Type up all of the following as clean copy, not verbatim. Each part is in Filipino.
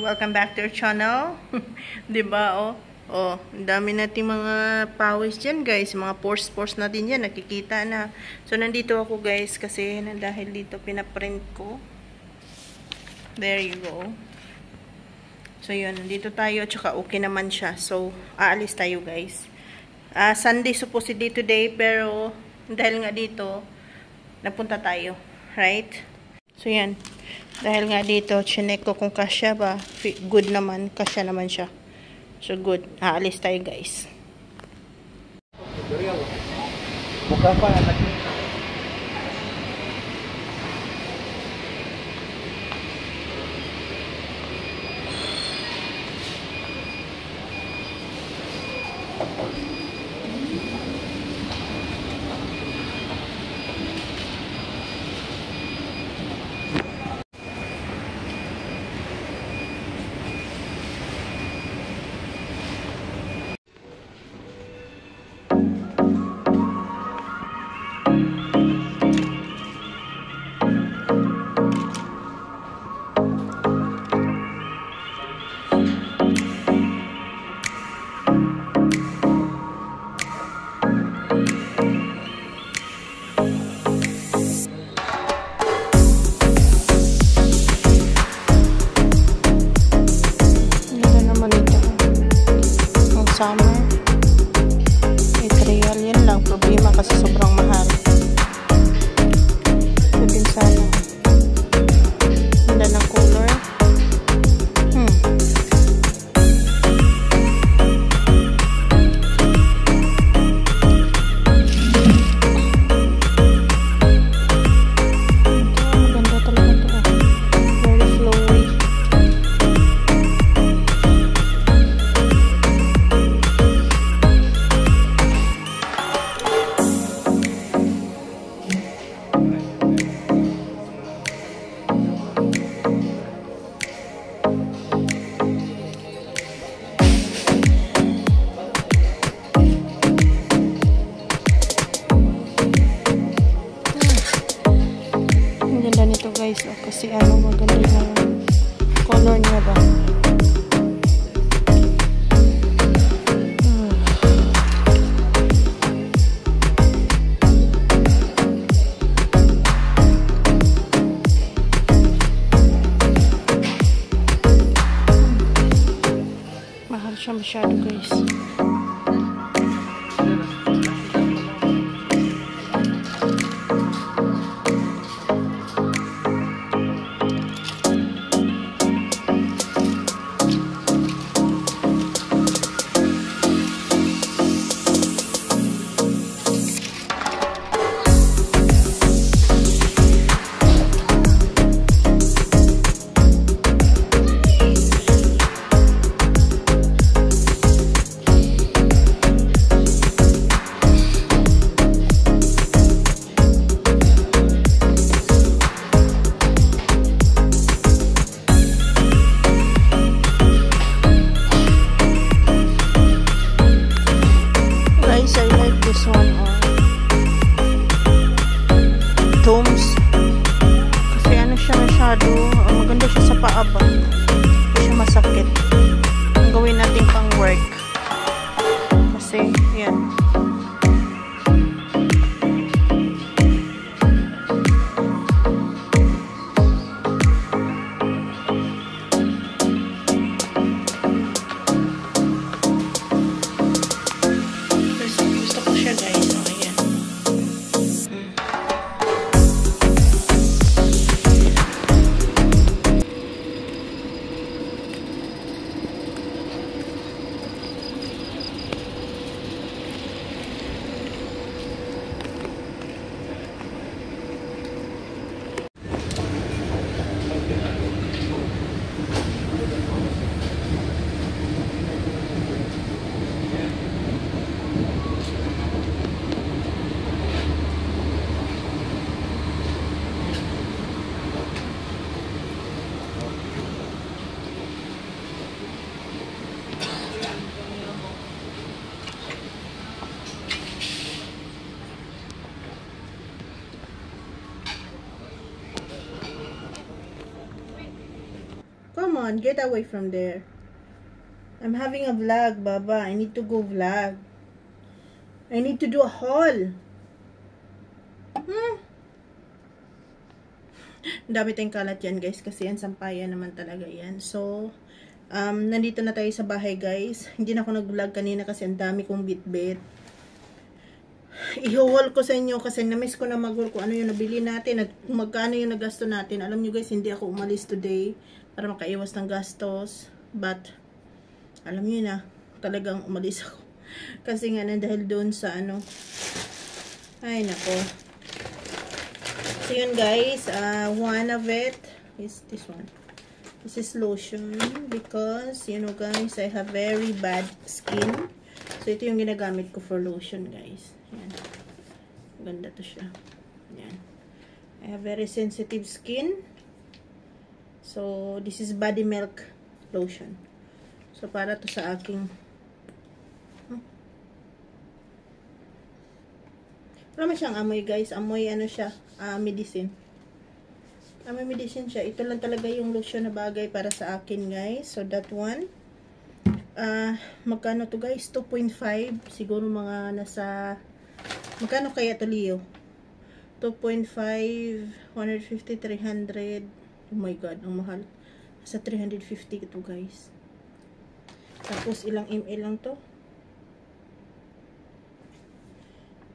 Welcome back to our channel. 'Di ba oh? Oh, ang dami nating mga pawis diyan, guys. Mga pores natin 'yan, nakikita na. So nandito ako, guys, kasi dahil dito pinaprint ko. There you go. So yun, nandito tayo, tsaka okay naman siya. So aalis tayo, guys. Sunday supposedly today, pero dahil nga dito napunta tayo, right? So yan. Dahil nga dito, chinek ko kung kasya ba. Good naman. Kasya naman siya. So, good. Aalis tayo, guys. Buka pa, anak. Summer. Real yan lang. Problema kasi sobrang mahal. Ito din sana. Ganda ng color. Maganda talaga ito. Very flowy. Nito, guys, oh, kasi maganda yung color niya ba. Mahal siya masyado, guys. on. Get away from there. I'm having a vlog, Baba. I need to go vlog. I need to do a haul. Dami tayong kalat yan, guys. Kasi yan, sampayan naman talaga yan. So, nandito na tayo sa bahay, guys. Hindi na ako nag-vlog kanina kasi ang dami kong bit-bit. I-haul ko sa inyo kasi na-miss ko na mag-haul kung ano yung nabili natin at magkano yung nagasto natin. Alam nyo, guys, hindi ako umalis today para makaiwas ng gastos. But, alam nyo na, talagang umalis ako. Kasi nga na dahil doon sa ano. Ay, nako. So, yun, guys. One of it is this one. This is lotion because, you know, guys, I have very bad skin. So, ito yung ginagamit ko for lotion, guys. Yan. Ganda to siya. Yan. I have very sensitive skin. So, this is body milk lotion. So, para to sa aking wala siyang amoy, guys. Amoy, ano siya, medicine. Amoy medicine siya. Ito lang talaga yung lotion na bagay para sa akin, guys. So, that one. Magkano to, guys? 2.5. Siguro mga nasa, magkano kaya to, Leo? 2.5, 150, 300. Oh my God, ang mahal. Nasa 350 ito, guys. Tapos, ilang ml lang to?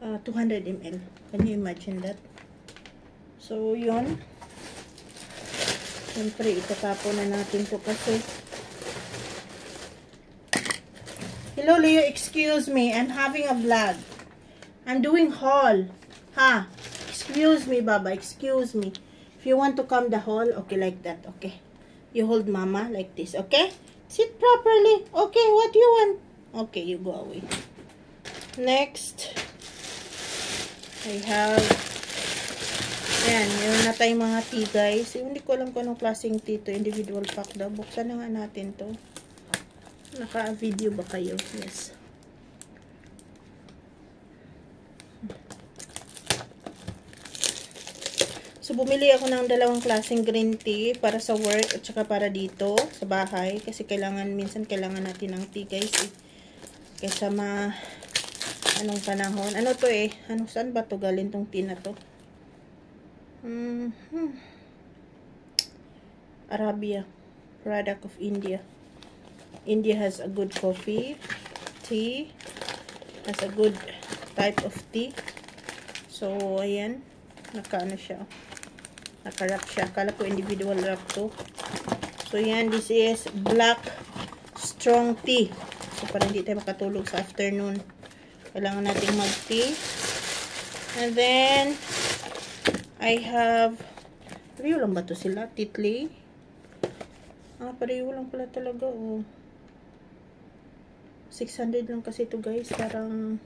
200 ml. Can you imagine that? So, yun. Siyempre, itatapon na natin to kasi. Hello, Leo. Excuse me. I'm having a vlog. I'm doing haul. Ha? Excuse me, Baba. Excuse me. If you want to come the haul, okay, like that. Okay. You hold Mama like this. Okay? Sit properly. Okay, what do you want? Okay, you go away. Next. I have, ayan, meron na tayong mga tea, guys. Hindi ko alam kung anong klaseng tea to. Individual pack daw. Buksan na nga natin to. Naka-video ba kayo? Yes. So, bumili ako ng dalawang klaseng green tea para sa work at saka para dito sa bahay. Kasi minsan kailangan natin ng tea, guys. Kaysa anong panahon. Ano to eh? Saan ba to galing tong tea na to? Arabia. Product of India. India has a good coffee. Tea. Has a good type of tea. So, ayan. Naka-ano siya. Naka-wrap siya. Akala ko individual wrap to. So, yan. This is black strong tea. So, para hindi tayo makatulog sa afternoon. Kailangan natin mag-tea. And then, I have, pareho lang ba to sila? Titli. Pareho lang pala talaga. Oh. 600 lang kasi ito, guys. Parang,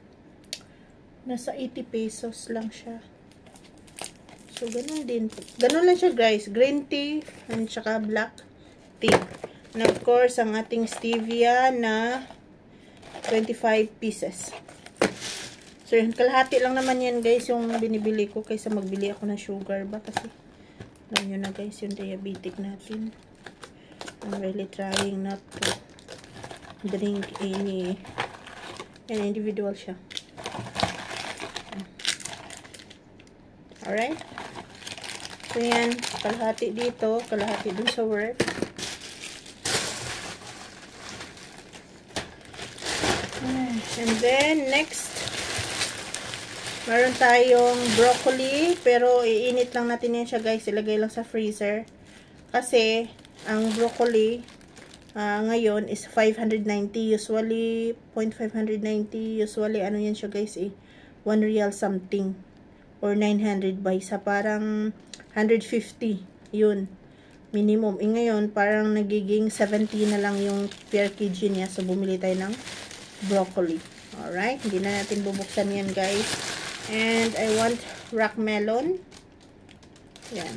nasa 80 pesos lang siya. So, ganun din. Ganun lang siya, guys. Green tea, and saka black tea. And of course, ang ating stevia na 25 pieces. So, yun, kalahati lang naman yan, guys, yung binibili ko kaysa magbili ako ng sugar ba? Kasi, alam nyo na, guys, yung diabetic natin. I'm really trying not to drink any. Yan, individual siya. Alright? So, yan, kalahati dito, kalahati dun sa work. And then, next, meron tayong broccoli, pero iinit lang natin yan siya, guys. Ilagay lang sa freezer. Kasi, ang broccoli, ngayon is 590. Usually, 0.590. Usually, ano yan siya, guys, 1 real something. Or 900 by sa parang 150. Yun. Minimum. Ngayon, parang nagiging 70 na lang yung per kg niya. So, bumili tayo ng broccoli. Alright. Hindi na natin bubuksan yan, guys. And I want rock melon. Yan.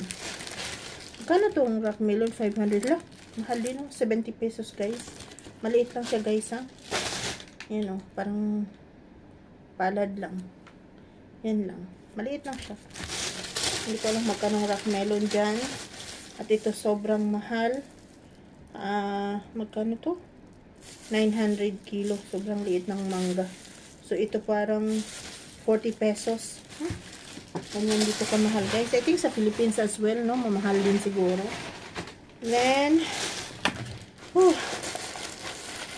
Magkano tong rock melon? 500 lang. Mahal din, no? 70 pesos, guys. Maliit lang siya, guys, ha? Yan, oh. Parang palad lang. Yan lang. Maliit lang siya. Hindi ko alam magkano rock melon dyan. At ito sobrang mahal. Magkano to? 900 kilo. Sobrang liit ng mangga. So, ito parang 40 pesos. Ganyan dito kamahal, guys. I think sa Philippines as well, no? Mamahal din siguro. Then,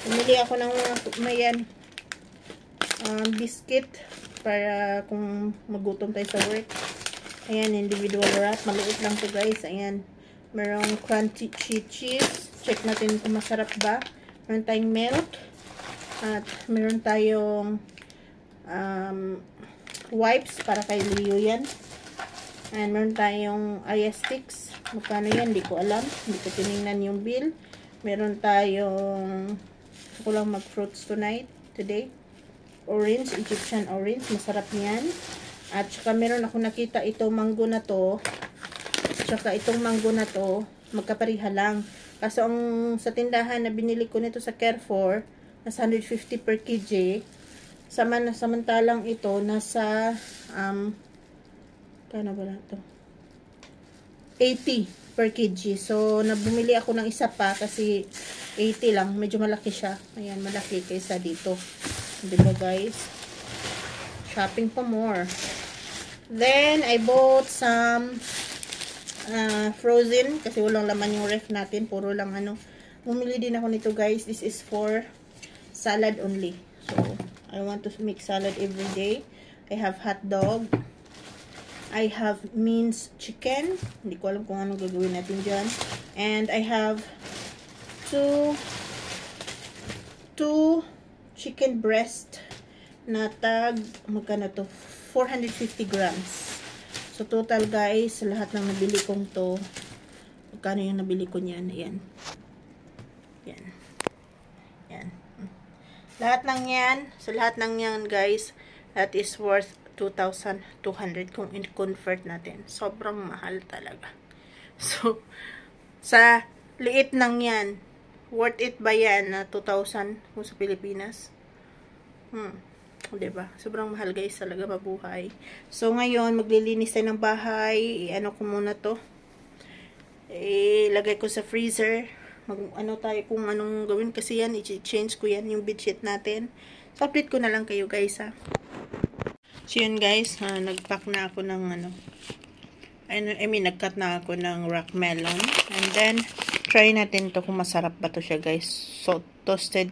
bumili ako ng mayan biscuit para kung magutom tayo sa work. Ayan, individual wrap. Maliit lang to, guys. Ayan. Merong crunchy cheese. Check natin kung masarap ba. Meron tayong milk. At meron tayong wipes para kay Leo yan. And meron tayong Aya sticks. Magkano yan? Hindi ko alam. Hindi ko tinignan yung bill. Meron tayong gusto ko lang mag-fruits today. Orange, Egyptian orange. Masarap yan. At saka meron ako nakita itong mango na to. Tsaka itong mango na to, magkapariha lang. Kaso ang sa tindahan na binili ko nito sa Carrefour, nasa 150 per kg. Samantalang ito, nasa, kano ba ito? 80 per kg. So, nabumili ako ng isa pa kasi 80 lang. Medyo malaki siya. Ayan, malaki kaysa dito. Diba, guys? Shopping pa more. Then, I bought some frozen kasi walang laman yung ref natin, puro lang bumili din ako nito, guys. This is for salad only, so I want to make salad every day. I have hot dog, I have minced chicken, hindi ko alam kung anong gagawin natin dyan, and I have two chicken breast na tag, magkano to, 450 grams. So, total, guys, lahat ng nabili kong to, magkano yung nabili ko niyan? Ayan. Yan. Yan. Lahat ng yan, sa lahat ng yan, guys, that is worth 2,200 kung in-convert natin. Sobrang mahal talaga. So, sa liit ng yan, worth it ba yan na 2,000 kung sa Pilipinas? Diba? Sobrang mahal, guys, talaga mabuhay. So, ngayon, maglilinis tayo ng bahay. Ano ko muna to. Ilagay ko sa freezer. Tayo kung anong gawin. Kasi yan, i-change ko yan, yung bedsheet natin. So, update ko na lang kayo, guys, ha. So, yun, guys, nag-pack na ako ng nag-cut na ako ng rock melon. And then, try natin to kung masarap ba to siya, guys. So, toasted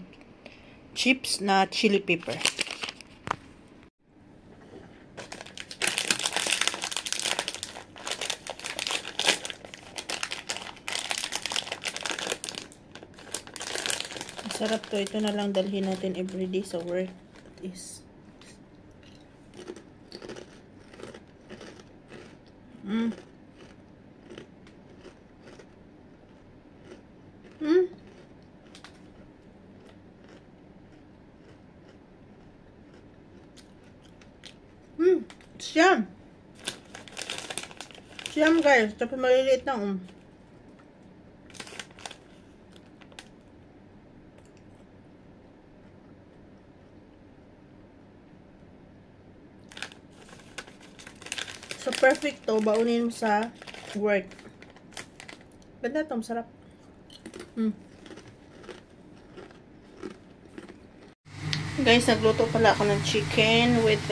chips na chili pepper. Sarap to. Ito na lang dalhin natin everyday sa work. At is. Siyam. Siyam, guys. Tapos maliliit na, So, perfect to. Baunin mo sa work. Ganda to. Masarap. Guys, nagluto pala ako ng chicken with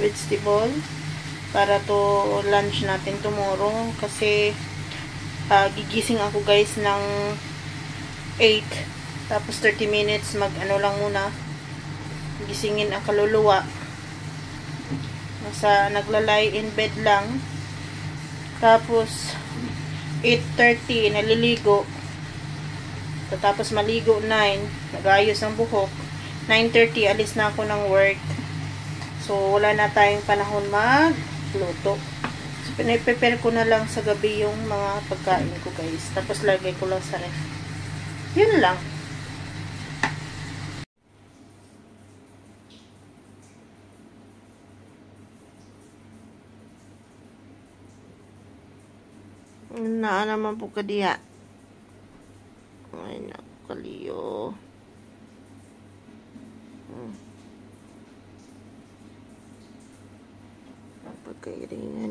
vegetable para to lunch natin tomorrow. Kasi, gigising ako, guys, ng 8. Tapos, 30 minutes. Lang muna. Gisingin ang kaluluwa. Naglalay in bed lang. Tapos 8:30 naliligo. Tapos maligo 9, nagayos ang buhok. 9:30 alis na ako ng work. So wala na tayong panahon magluto. So pinaprepare ko na lang sa gabi yung mga pagkain ko, guys. Tapos lagay ko lang sa ref. Yun lang. Na naman po kadiya. Ay, nakaliyo. Pagkairingan.